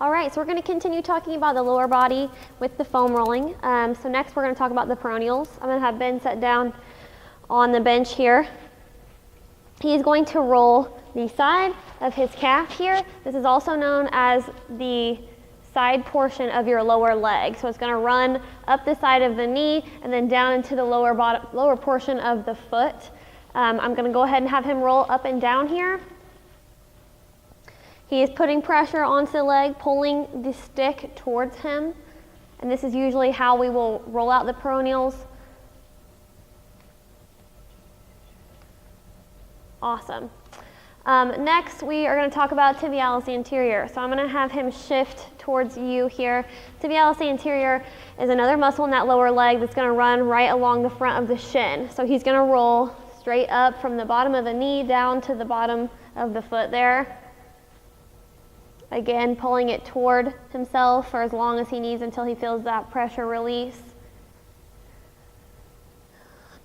All right, so we're going to continue talking about the lower body with the foam rolling. So next we're going to talk about the peroneals. I'm going to have Ben sit down on the bench here. He's going to roll the side of his calf here. This is also known as the side portion of your lower leg. So it's going to run up the side of the knee and then down into the lower portion of the foot. I'm going to go ahead and have him roll up and down here. He is putting pressure onto the leg, pulling the stick towards him. And this is usually how we will roll out the peroneals. Awesome. Next, we are going to talk about tibialis anterior. So I'm going to have him shift towards you here. Tibialis anterior is another muscle in that lower leg that's going to run right along the front of the shin. So he's going to roll straight up from the bottom of the knee down to the bottom of the foot there. Again, pulling it toward himself for as long as he needs until he feels that pressure release.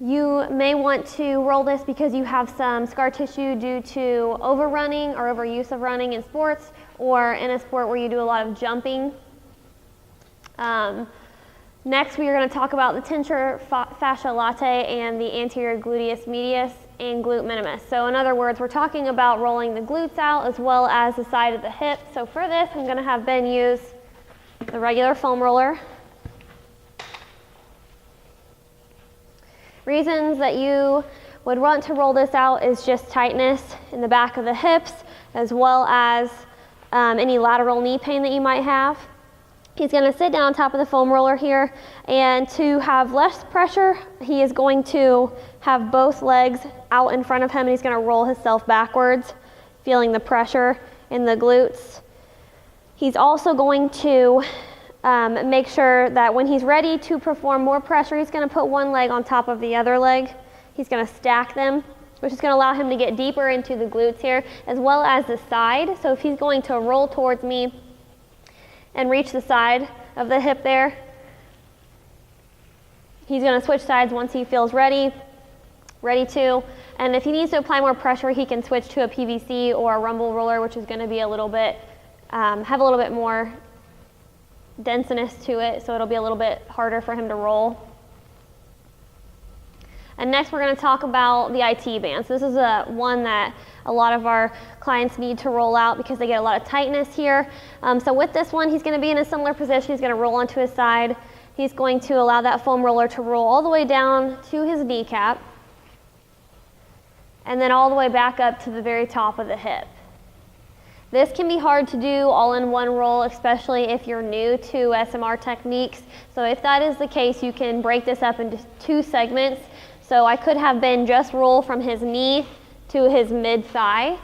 You may want to roll this because you have some scar tissue due to overrunning or overuse of running in sports, or in a sport where you do a lot of jumping. Next, we are going to talk about the tensor fascia latae and the anterior gluteus medius and glute minimus. So in other words, we're talking about rolling the glutes out as well as the side of the hip. So for this, I'm going to have Ben use the regular foam roller. Reasons that you would want to roll this out is just tightness in the back of the hips, as well as any lateral knee pain that you might have. He's going to sit down on top of the foam roller here, and to have less pressure, he is going to have both legs out in front of him, and he's going to roll himself backwards, feeling the pressure in the glutes. He's also going to make sure that when he's ready to perform more pressure, he's going to put one leg on top of the other leg. He's going to stack them, which is going to allow him to get deeper into the glutes here, as well as the side. So if he's going to roll towards me and reach the side of the hip there, he's going to switch sides once he feels ready to. And if he needs to apply more pressure, he can switch to a PVC or a rumble roller, which is going to be a little bit, have a little bit more denseness to it, so it'll be a little bit harder for him to roll. And next we're going to talk about the IT band. So this is one that a lot of our clients need to roll out because they get a lot of tightness here. So with this one, he's going to be in a similar position. He's going to roll onto his side. He's going to allow that foam roller to roll all the way down to his kneecap, and then all the way back up to the very top of the hip. This can be hard to do all in one roll, especially if you're new to SMR techniques. So if that is the case, you can break this up into two segments. So I could have Ben just roll from his knee to his mid-thigh,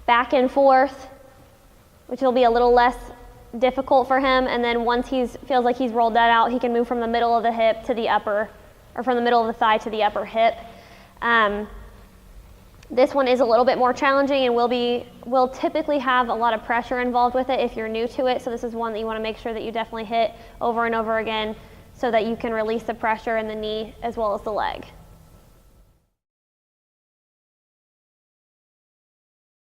back and forth, which will be a little less difficult for him. And then once he feels like he's rolled that out, he can move from the middle of the hip to the upper, or from the middle of the thigh to the upper hip. This one is a little bit more challenging and will typically have a lot of pressure involved with it if you're new to it. So this is one that you want to make sure that you definitely hit over and over again so that you can release the pressure in the knee as well as the leg.